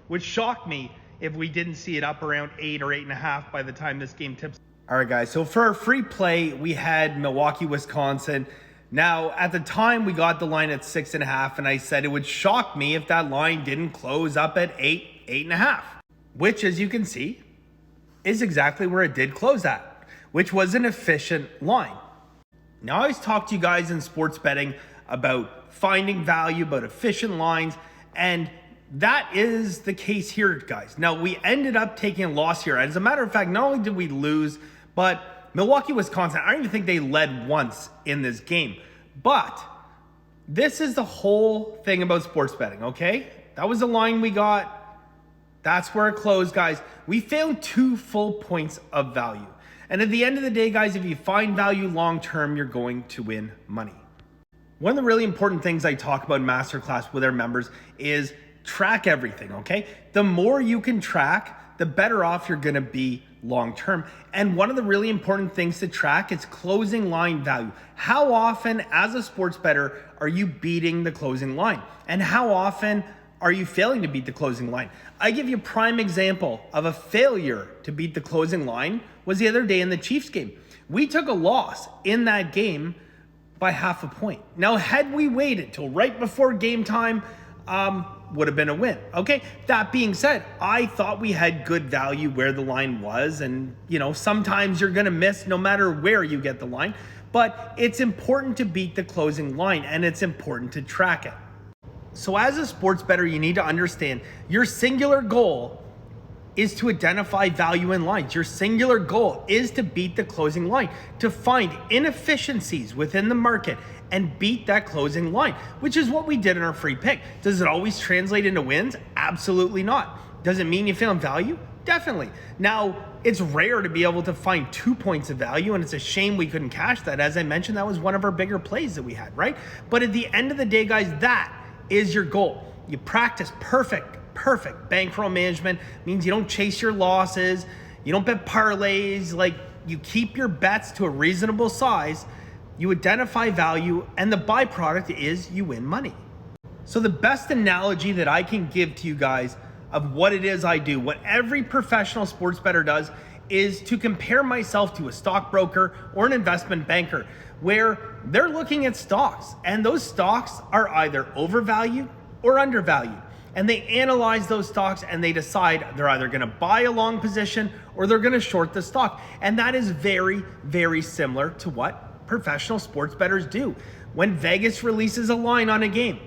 would shock me if we didn't see it up around 8 or 8.5 by the time this game tips. All right, guys, so for our free play, we had Milwaukee, Wisconsin. Now, at the time, we got the line at 6.5, and I said it would shock me if that line didn't close up at 8, 8.5, which, as you can see, is exactly where it did close at, which was an efficient line. Now, I always talk to you guys in sports betting about finding value, about efficient lines, and that is the case here, guys. Now, we ended up taking a loss here. As a matter of fact, not only did we lose, but Milwaukee, Wisconsin, I don't even think they led once in this game. But this is the whole thing about sports betting, okay? That was the line we got. That's where it closed, guys. We found 2 full points of value. And at the end of the day, guys, if you find value long-term, you're going to win money. One of the really important things I talk about in Masterclass with our members is track everything, okay? The more you can track, the better off you're gonna be long-term. And one of the really important things to track is closing line value. How often, as a sports bettor, are you beating the closing line? And how often are you failing to beat the closing line? I give you a prime example of a failure to beat the closing line was the other day in the Chiefs game. We took a loss in that game by 0.5 point. Now, had we waited till right before game time, would have been a win. Okay, that being said, I thought we had good value where the line was, and sometimes you're gonna miss no matter where you get the line, but it's important to beat the closing line, and it's important to track it. So as a sports bettor, you need to understand your singular goal is to identify value in lines. Your singular goal is to beat the closing line, to find inefficiencies within the market and beat that closing line, which is what we did in our free pick. Does it always translate into wins? Absolutely not. Does it mean you found value? Definitely. Now, it's rare to be able to find 2 points of value, and it's a shame we couldn't cash that. As I mentioned, that was one of our bigger plays that we had, right? But at the end of the day, guys, that is your goal. You practice perfect bankroll management. Means you don't chase your losses, you don't bet parlays, like you keep your bets to a reasonable size, you identify value, and the byproduct is you win money. So the best analogy that I can give to you guys of what it is I do, what every professional sports bettor does, is to compare myself to a stockbroker or an investment banker, where they're looking at stocks, and those stocks are either overvalued or undervalued. And they analyze those stocks and they decide they're either gonna buy a long position or they're gonna short the stock. And that is very, very similar to what professional sports bettors do. When Vegas releases a line on a game,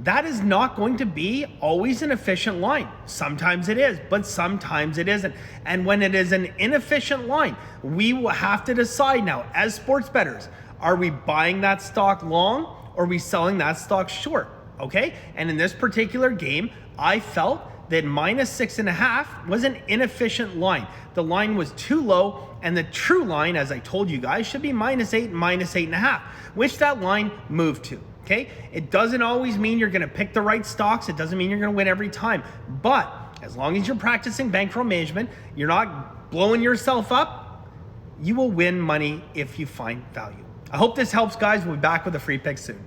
that is not going to be always an efficient line. Sometimes it is, but sometimes it isn't. And when it is an inefficient line, we will have to decide now as sports bettors, are we buying that stock long or are we selling that stock short? Okay, and in this particular game, I felt that -6.5 was an inefficient line. The line was too low, and the true line, as I told you guys, should be -8 and -8.5, which that line moved to. Okay, it doesn't always mean you're gonna pick the right stocks. It doesn't mean you're gonna win every time, but as long as you're practicing bankroll management, you're not blowing yourself up, you will win money if you find value. I hope this helps, guys. We'll be back with a free pick soon.